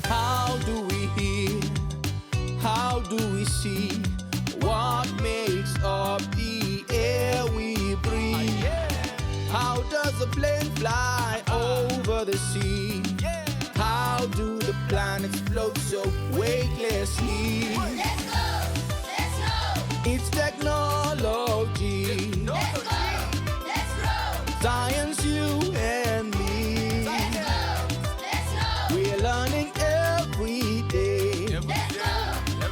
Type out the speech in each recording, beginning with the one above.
How do we hear? How do we see? What makes up the air we breathe? How does a plane fly over the sea? How do the planets float so weightlessly? Let's go! Let's go! It's technology. Let's go! Let's grow! Science, you and me. Let's go! Let's know! We're learning every day. Let's go!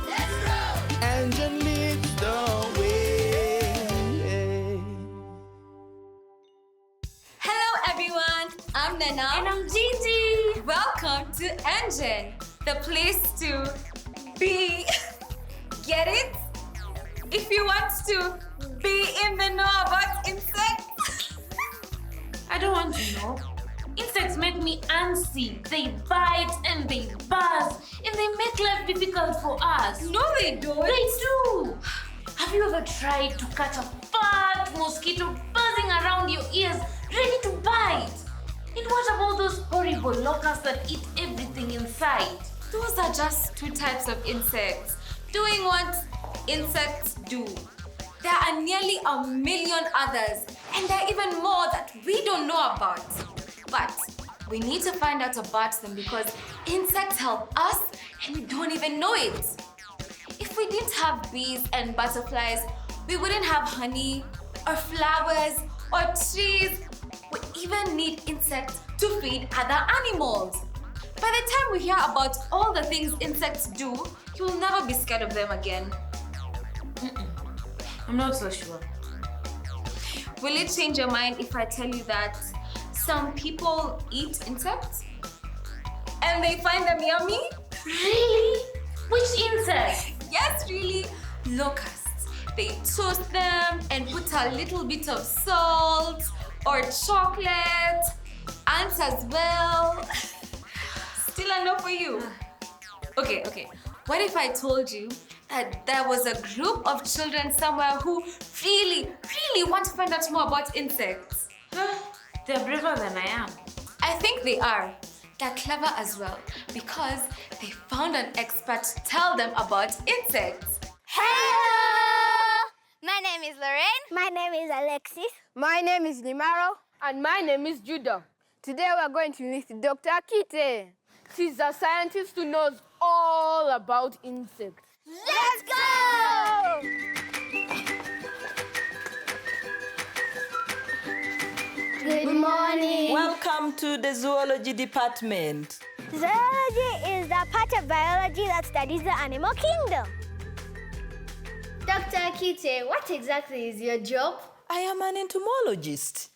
Let's grow! Engine leads the way. Hello everyone, I'm Nana. And I'm Gigi. Welcome to Engine, the place to be. Get it? If you want to be in the know about insects. I don't want to know. Insects make me antsy. They bite and they buzz and they make life difficult for us. No, they don't. They do. Have you ever tried to catch a fat mosquito buzzing around your ears, ready to bite? And what about those horrible locusts that eat everything in sight? Those are just two types of insects doing what insects do. There are nearly 1 million others, and there are even more that we don't know about. But we need to find out about them because insects help us and we don't even know it. If we didn't have bees and butterflies, we wouldn't have honey or flowers or trees. We even need insects to feed other animals. By the time we hear about all the things insects do, you will never be scared of them again. I'm not so sure. Will it change your mind if I tell you that some people eat insects and they find them yummy? Really? Which insect? Yes, really. Locusts. They toast them and put a little bit of salt or chocolate. Ants as well. Still a no for you. Okay. What if I told you that there was a group of children somewhere who really want to find out more about insects? They're braver than I am. I think they are. They're clever as well because they found an expert to tell them about insects. Hello! My name is Lorraine. My name is Alexis. My name is Limaro. And my name is Judah. Today we are going to meet Dr. Kite. She's a scientist who knows all about insects. Let's go! Good morning. Welcome to the zoology department. Zoology is the part of biology that studies the animal kingdom. Dr. Kite, what exactly is your job? I am an entomologist.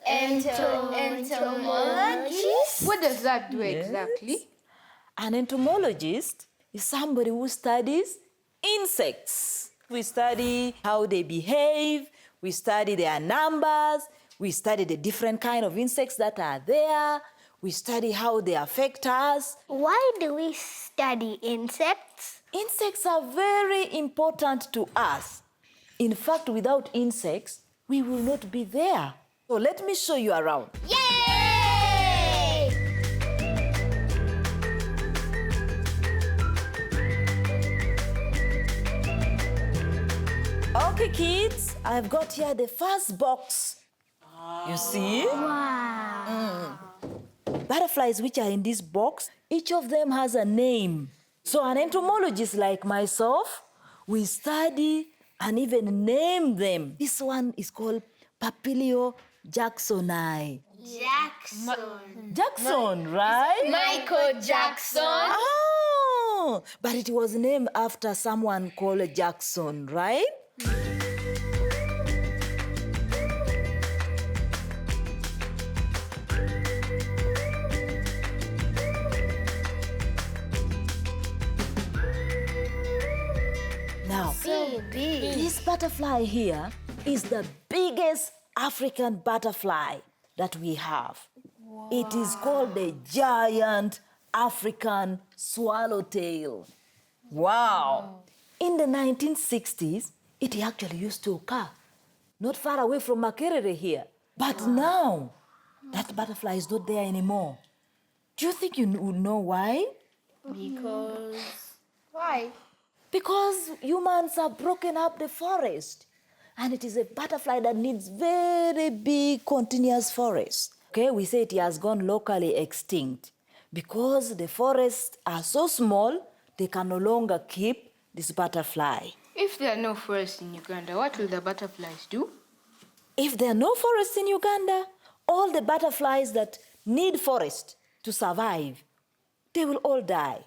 Entomologist? What does that do exactly? An entomologist is somebody who studies insects. We study how they behave, we study their numbers, we study the different kind of insects that are there, we study how they affect us. Why do we study insects? Insects are very important to us. In fact, without insects, we will not be there. So let me show you around. Yay! Okay, kids, I've got here the first box. You see? Wow. Butterflies which are in this box, each of them has a name. So an entomologist like myself, we study and even name them. This one is called Papilio jacksoni. Jackson, right? Michael Jackson. Oh, but it was named after someone called Jackson, right? Now, this butterfly here is the biggest African butterfly that we have. Wow. It is called the giant African swallowtail. Wow. In the 1960s, it actually used to occur not far away from Makerere here. But now, that butterfly is not there anymore. Do you think you would know why? Why? Because humans have broken up the forest. And it is a butterfly that needs very big continuous forest. Okay, we say it has gone locally extinct because the forests are so small, they can no longer keep this butterfly. If there are no forests in Uganda, what will the butterflies do? If there are no forests in Uganda, all the butterflies that need forest to survive, they will all die.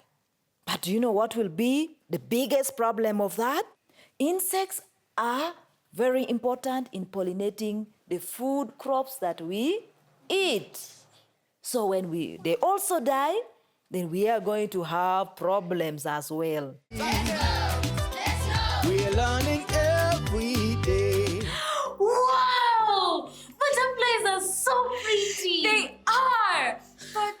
But do you know what will be the biggest problem of that? Insects are very important in pollinating the food crops that we eat. So when they also die, then we are going to have problems as well. We're learning every day. Wow! Butterflies are so pretty. They are! But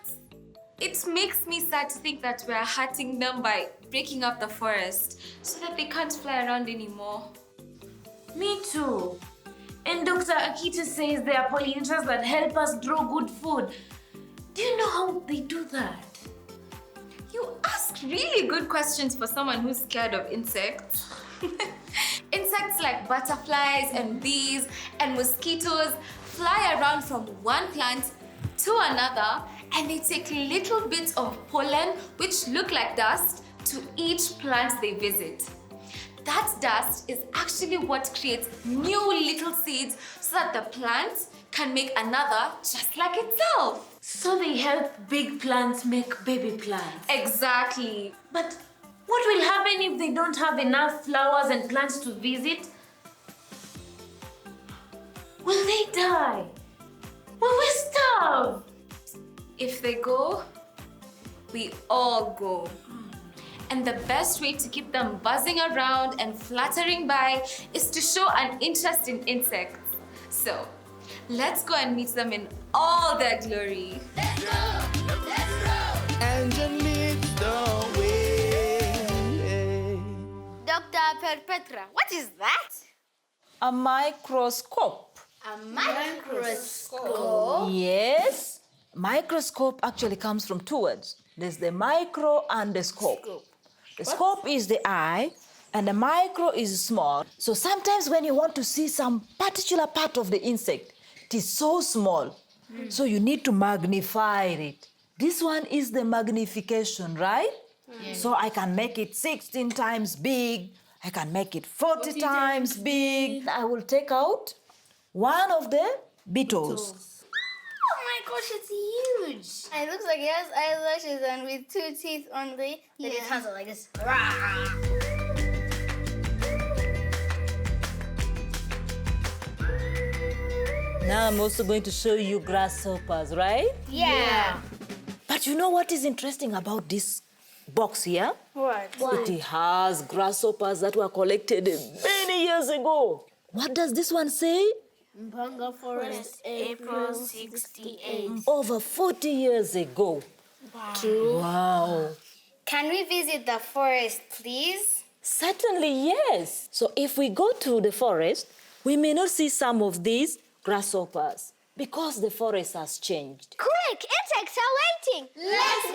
it makes me sad to think that we're hurting them by breaking up the forest so that they can't fly around anymore. Me too. And Dr. Akita says there are pollinators that help us grow good food. Do you know how they do that? You ask really good questions for someone who's scared of insects. Insects like butterflies and bees and mosquitoes fly around from one plant to another, and they take little bits of pollen, which look like dust, to each plant they visit. That dust is actually what creates new little seeds so that the plant can make another just like itself. So they help big plants make baby plants. Exactly. But what will happen if they don't have enough flowers and plants to visit? Will they die? Will we starve? If they go, we all go. And the best way to keep them buzzing around and fluttering by is to show an interest in insects. So, let's go and meet them in all their glory. And you lead the way. Dr. Perpetra, what is that? A microscope. A microscope? Yes. Microscope actually comes from two words. There's the micro and the scope. The scope is the eye, and the micro is small. So sometimes when you want to see some particular part of the insect, it is so small. So you need to magnify it. This one is the magnification, right? So I can make it 16 times big. I can make it 40 times big. I will take out one of the beetles. Oh my gosh, it's huge. And it looks like it has eyelashes and with 2 teeth only. Yeah. It sounds like this. Now I'm also going to show you grasshoppers, right? Yeah. But you know what is interesting about this box here? What? It has grasshoppers that were collected many years ago. What does this one say? Mpanga Forest, April 68. Over 40 years ago. True. Wow. Can we visit the forest, please? Certainly, yes. So if we go to the forest, we may not see some of these grasshoppers because the forest has changed. Quick, insects are waiting. Let's go!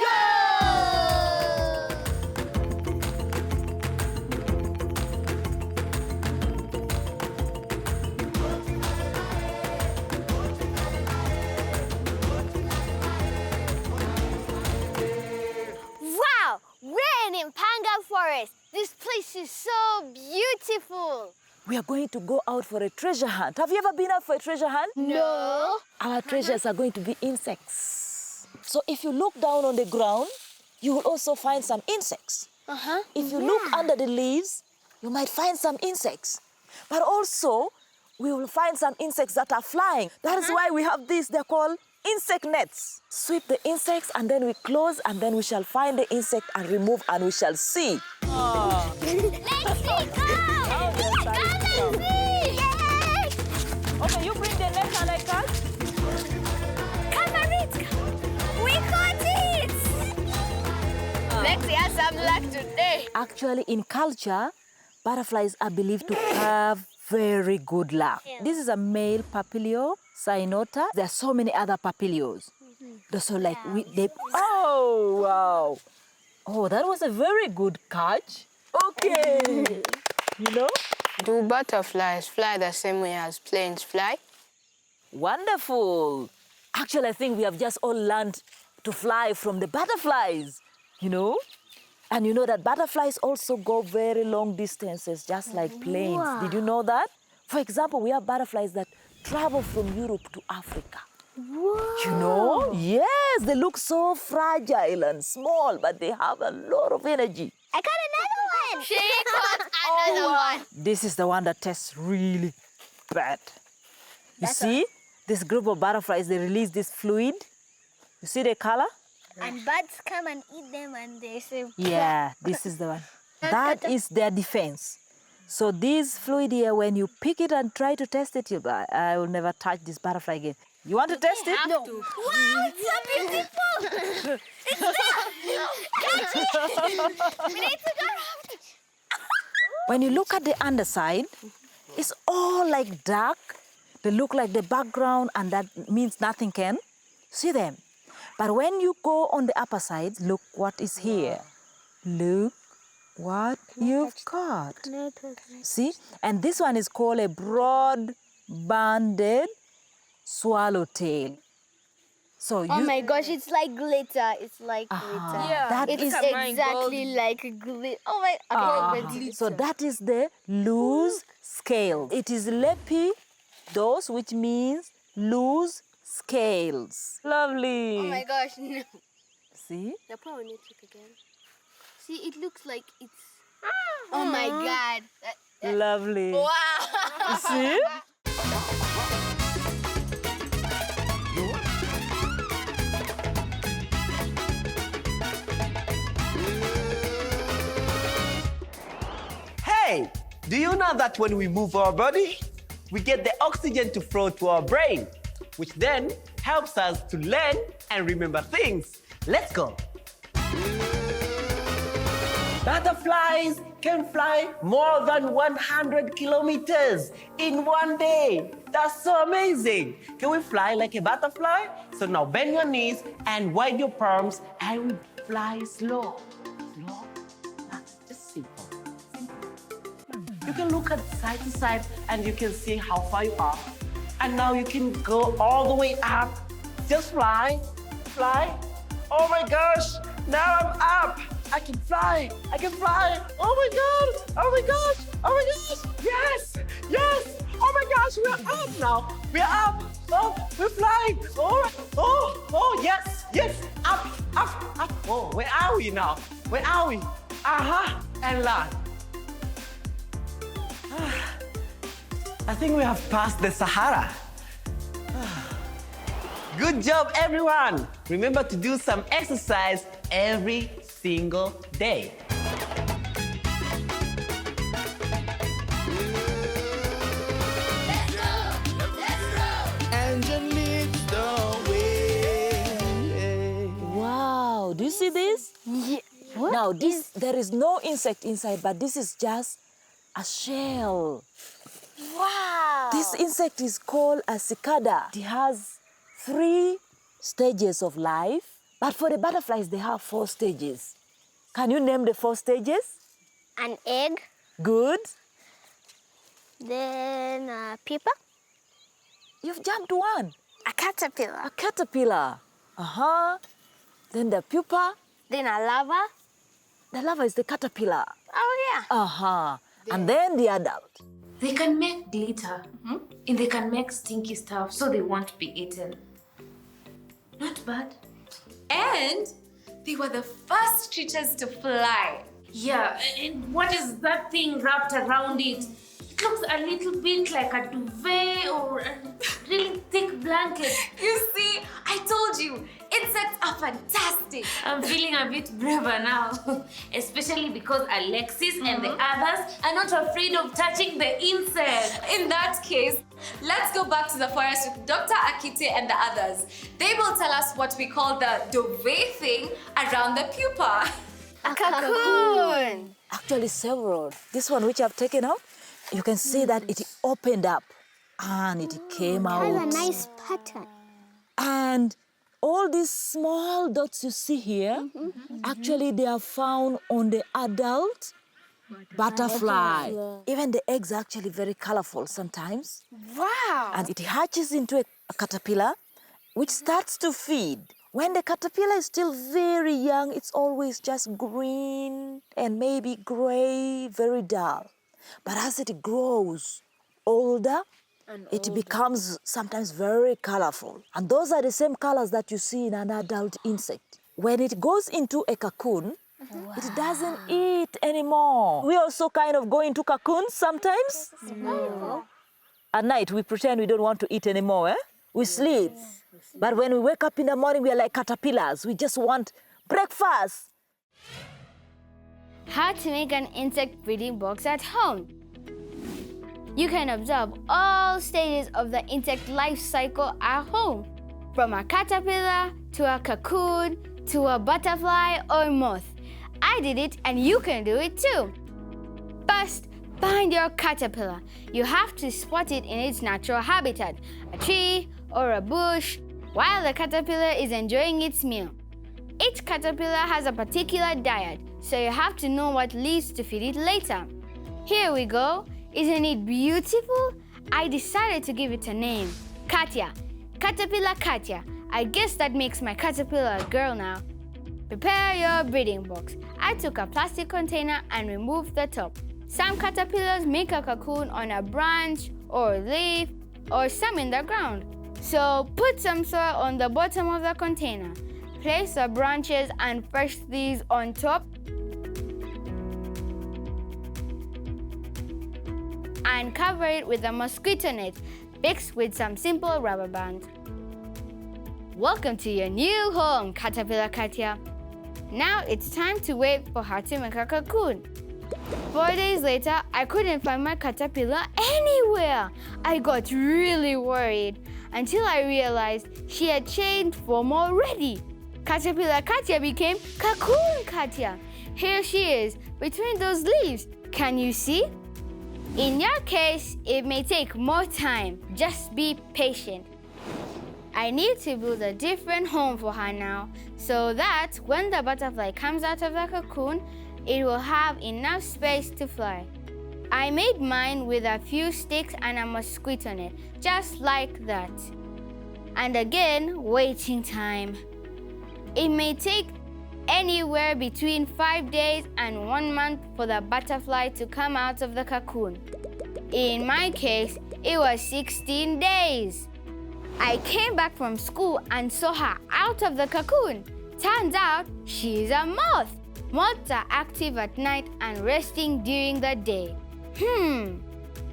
Wow, we're in Mpanga Forest. This place is so beautiful. We are going to go out for a treasure hunt. Have you ever been out for a treasure hunt? No. Our treasures are going to be insects. So if you look down on the ground, you will also find some insects. If you look under the leaves, you might find some insects. But also, we will find some insects that are flying. That is why we have these, they're called insect nets. Sweep the insects and then we close and then we shall find the insect and remove and we shall see. Let's see, come! Come and see! Yay! Okay, you bring the net and I cut. Come on, it! We caught it! Let's have some luck today. Actually, in culture, butterflies are believed to have very good luck. This is a male papilio, cyanota. There are so many other papilios. So like oh, wow. Oh, that was a very good catch. Okay. You know? Do butterflies fly the same way as planes fly? Wonderful. Actually, I think we have just all learned to fly from the butterflies, you know? And you know that butterflies also go very long distances, just like planes. Wow. Did you know that? For example, we have butterflies that travel from Europe to Africa. Whoa. You know? Yes, they look so fragile and small, but they have a lot of energy. I got another one. She caught another one. This is the one that tastes really bad. You see? This group of butterflies, they release this fluid. You see the color? And birds come and eat them and they say... Yeah, this is the one. That is their defense. So this fluid here, when you pick it and try to test it, I will never touch this butterfly again. You want to test it? No. Wow, it's so beautiful! It's there! Catch it! We need to go around it. When you look at the underside, it's all like dark. They look like the background, and that means nothing can see them. But when you go on the upper side, look what is here. Look what you've got. See? And this one is called a broad-banded swallowtail. So Oh my gosh, it's like glitter. It's like glitter. Yeah, that It's is exactly like glitter. Oh my... Okay, so that is the loose scale. It is lepidos, which means loose scales. Lovely. Oh my gosh, no. See? The power need to again. See, it looks like it's... Oh my God. Lovely. Wow. See? Hey, do you know that when we move our body, we get the oxygen to flow to our brain, which then helps us to learn and remember things. Let's go. Butterflies can fly more than 100 kilometers in one day. That's so amazing. Can we fly like a butterfly? So now bend your knees and wide your palms and we fly slow. Slow. That's just simple. You can look at side to side and you can see how far you are. And now you can go all the way up. Just fly, fly. Oh my gosh, now I'm up. I can fly, I can fly. Oh my God, oh my gosh, oh my gosh. Yes, yes. Oh my gosh, we're up now. We're up, oh, we're flying. Oh, yes, yes. Up, up, up. Oh, where are we now? Where are we? And land. I think we have passed the Sahara. Good job, everyone. Remember to do some exercise every single day. Engine leads the way. Wow, do you see this? Yeah. Now, there is no insect inside, but this is just a shell. Wow. This insect is called a cicada. It has 3 stages of life, but for the butterflies, they have 4 stages. Can you name the 4 stages? An egg, Good. then a pupa, You've jumped one. a caterpillar, A caterpillar. Then the pupa. then a larva. The larva is the caterpillar. Oh yeah. And then the adult. They can make glitter and they can make stinky stuff so they won't be eaten. Not bad. And they were the first creatures to fly. Yeah, and what is that thing wrapped around it? It looks a little bit like a duvet or a really thick blanket. You see, I told you, insects are fantastic. I'm feeling a bit braver now, especially because Alexis and the others are not afraid of touching the insect. In that case, let's go back to the forest with Dr. Akite and the others. They will tell us what we call the duvet thing around the pupa. A cocoon. Actually, several. This one which I've taken out, you can see that it opened up and it came out. Has a nice pattern. And all these small dots you see here, actually they are found on the adult butterfly. Even the eggs are actually very colorful sometimes. Wow. And it hatches into a caterpillar, which starts to feed. When the caterpillar is still very young, it's always just green and maybe gray, very dull. But as it grows older, it becomes sometimes very colorful. And those are the same colors that you see in an adult insect. When it goes into a cocoon, it doesn't eat anymore. We also kind of go into cocoons sometimes. No. At night, we pretend we don't want to eat anymore, eh? We sleep. But when we wake up in the morning, we are like caterpillars. We just want breakfast. How to make an insect breeding box at home. You can observe all stages of the insect life cycle at home, from a caterpillar to a cocoon to a butterfly or moth. I did it and you can do it too. First, find your caterpillar. You have to spot it in its natural habitat, a tree or a bush, while the caterpillar is enjoying its meal. Each caterpillar has a particular diet, so you have to know what leaves to feed it later. Here we go. Isn't it beautiful? I decided to give it a name, Katya. Caterpillar Katya. I guess that makes my caterpillar a girl now. Prepare your breeding box. I took a plastic container and removed the top. Some caterpillars make a cocoon on a branch or leaf, or some in the ground. So put some soil on the bottom of the container. Place the branches and fresh leaves on top. And cover it with a mosquito net fixed with some simple rubber band. Welcome to your new home, Caterpillar Katya. Now it's time to wait for her to make a cocoon. 4 days later, I couldn't find my caterpillar anywhere. I got really worried until I realized she had changed form already. Caterpillar Katya became Cocoon Katya. Here she is, between those leaves. Can you see? In your case, it may take more time. Just be patient. I need to build a different home for her now, so that when the butterfly comes out of the cocoon, it will have enough space to fly. I made mine with a few sticks and a mosquito net, just like that. And again, waiting time. It may take anywhere between 5 days and 1 month for the butterfly to come out of the cocoon. In my case, it was 16 days. I came back from school and saw her out of the cocoon. Turns out she's a moth. Moths are active at night and resting during the day.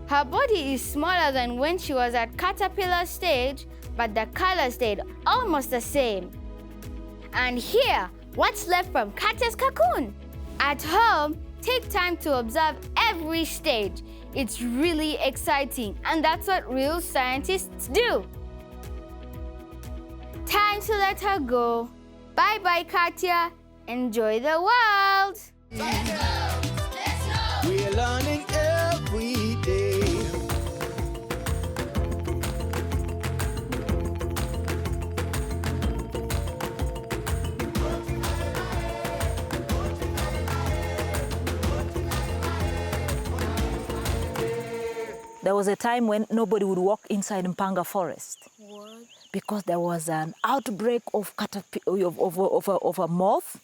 Her body is smaller than when she was at caterpillar stage, but the color stayed almost the same. And here, what's left from Katya's cocoon? At home, take time to observe every stage. It's really exciting, and that's what real scientists do. Time to let her go. Bye-bye, Katya. Enjoy the world. We're learning every day. There was a time when nobody would walk inside Mpanga forest. What? Because there was an outbreak of a moth,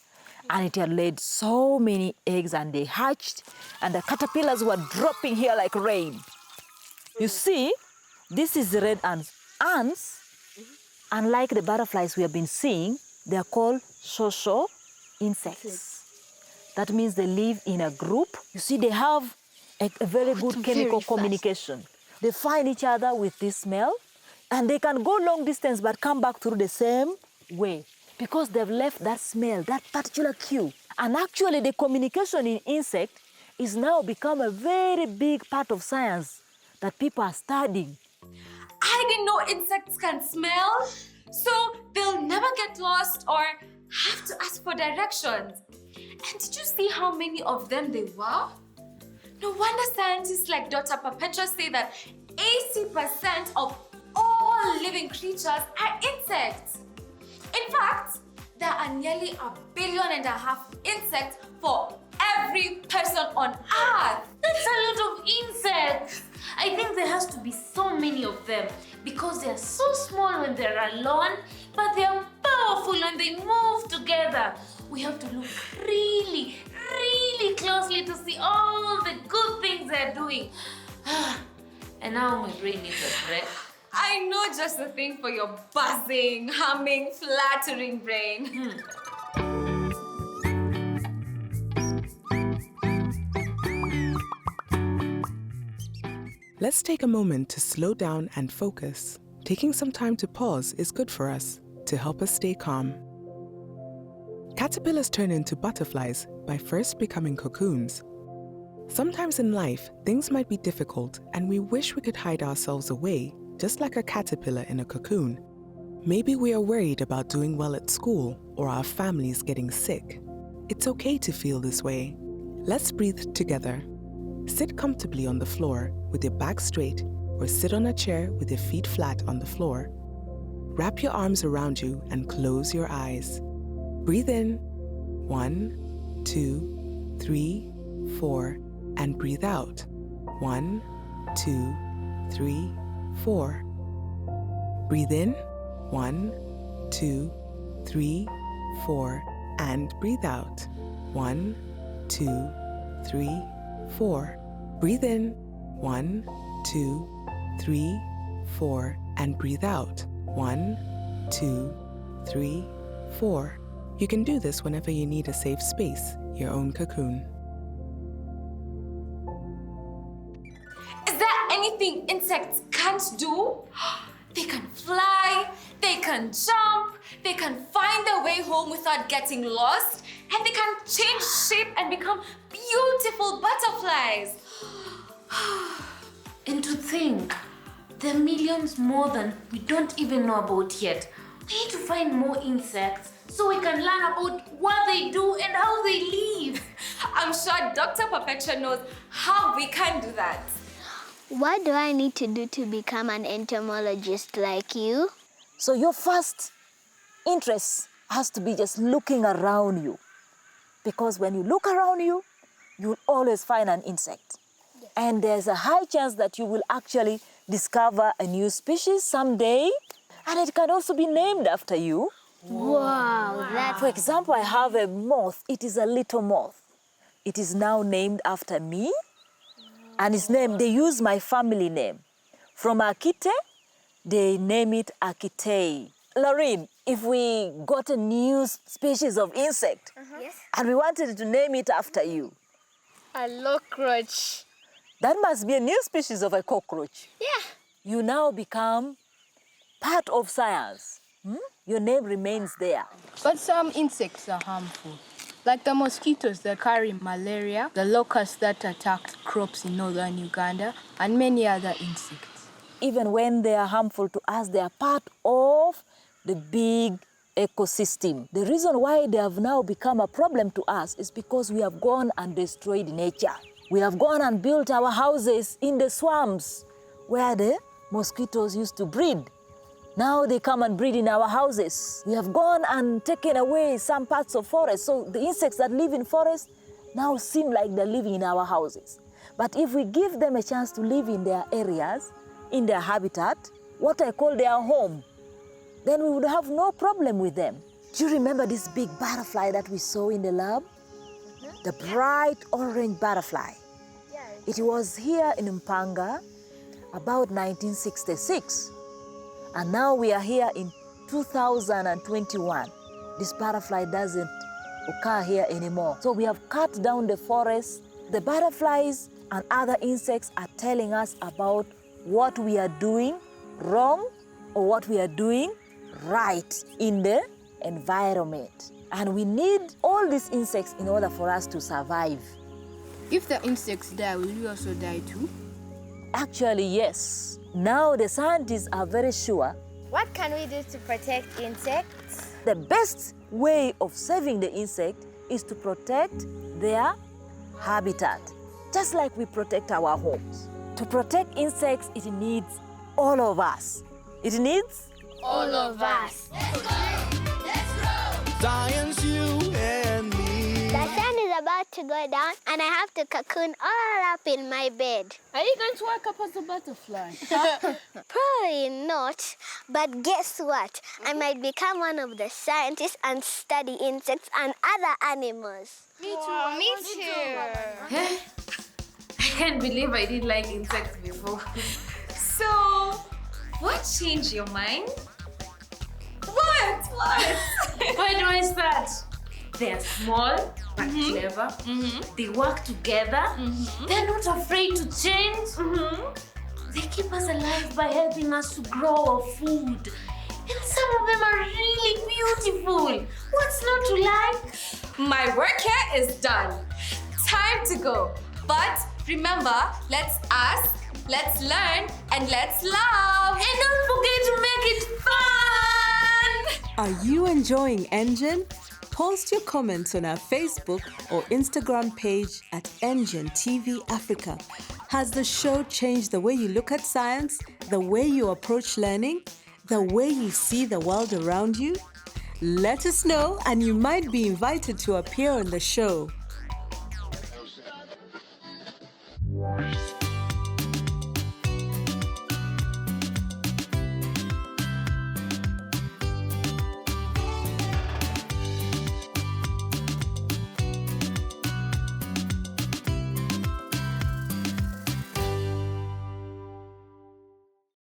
and it had laid so many eggs and they hatched, and the caterpillars were dropping here like rain. You see, this is the red ants. Ants, unlike the butterflies we have been seeing, they are called social insects. That means they live in a group. You see, they have a very good chemical communication. They find each other with this smell, and they can go long distance but come back through the same way because they've left that smell, that particular cue. And actually, the communication in insect is now become a very big part of science that people are studying. I didn't know insects can smell, so they'll never get lost or have to ask for directions. And did you see how many of them there were? No wonder scientists like Dr. Perpetua say that 80% of all living creatures are insects. In fact, there are nearly 1.5 billion insects for every person on Earth. That's a lot of insects. I think there has to be so many of them because they are so small when they're alone, but they are powerful when they move together. We have to look really, really closely to see all the good things they're doing. And now my brain needs a break. I know just the thing for your buzzing, humming, flattering brain. Let's take a moment to slow down and focus. Taking some time to pause is good for us, to help us stay calm. Caterpillars turn into butterflies by first becoming cocoons. Sometimes in life, things might be difficult and we wish we could hide ourselves away, just like a caterpillar in a cocoon. Maybe we are worried about doing well at school or our families getting sick. It's okay to feel this way. Let's breathe together. Sit comfortably on the floor with your back straight or sit on a chair with your feet flat on the floor. Wrap your arms around you and close your eyes. Breathe in, 1, 2, 3, 4, and breathe out, 1, 2, 3, 4. Breathe in, 1, 2, 3, 4, and breathe out, 1, 2, 3, 4. Breathe in, 1, 2, 3, 4, and breathe out, 1, 2, 3, 4. You can do this whenever you need a safe space, your own cocoon. Is there anything insects can't do? They can fly, they can jump, they can find their way home without getting lost, and they can change shape and become beautiful butterflies. And to think, there are millions more than we don't even know about yet. We need to find more insects so we can learn about what they do and how they live. I'm sure Dr. Perpetua knows how we can do that. What do I need to do to become an entomologist like you? So your first interest has to be just looking around you. Because when you look around you, you'll always find an insect. Yes. And there's a high chance that you will actually discover a new species someday. And it can also be named after you. Wow, that's... For example, I have a moth. It is a little moth. It is now named after me. And its name, they use my family name. From Akite, they name it Akitei. Laureen, if we got a new species of insect, Yes. and we wanted to name it after you, A cockroach. that must be a new species of a cockroach. Yeah. You now become part of science. Your name remains there. But some insects are harmful. Like the mosquitoes that carry malaria, the locusts that attacked crops in northern Uganda, and many other insects. Even when they are harmful to us, they are part of the big ecosystem. The reason why they have now become a problem to us is because we have gone and destroyed nature. We have gone and built our houses in the swamps where the mosquitoes used to breed. Now they come and breed in our houses. We have gone and taken away some parts of forest. So the insects that live in forest now seem like they're living in our houses. But if we give them a chance to live in their areas, in their habitat, what I call their home, then we would have no problem with them. Do you remember this big butterfly that we saw in the lab? The bright orange butterfly. It was here in Mpanga about 1966. And now we are here in 2021. This butterfly doesn't occur here anymore. So we have cut down the forest. The butterflies and other insects are telling us about what we are doing wrong or what we are doing right in the environment. And we need all these insects in order for us to survive. If the insects die, will you also die too? Actually, yes. Now the scientists are very sure. What can we do to protect insects? The best way of saving the insect is to protect their habitat, just like we protect our homes. To protect insects, it needs all of us. It needs All of us. science, you and me. The sun is about to go down and I have to cocoon all up in my bed. Are you going to wake up as a butterfly? Probably not, but guess what? I might become one of the scientists and study insects and other animals. Me too. I can't believe I didn't like insects before. So, what changed your mind? What? Where do I start? They're small but clever. They work together. They're not afraid to change. They keep us alive by helping us to grow our food. And some of them are really beautiful. What's not to like? My work here is done. Time to go. But remember, let's ask, let's learn, and let's love. And don't forget to make it fun! Are you enjoying Engine? Post your comments on our Facebook or Instagram page at Engine TV Africa. Has the show changed the way you look at science, the way you approach learning, the way you see the world around you? Let us know and you might be invited to appear on the show.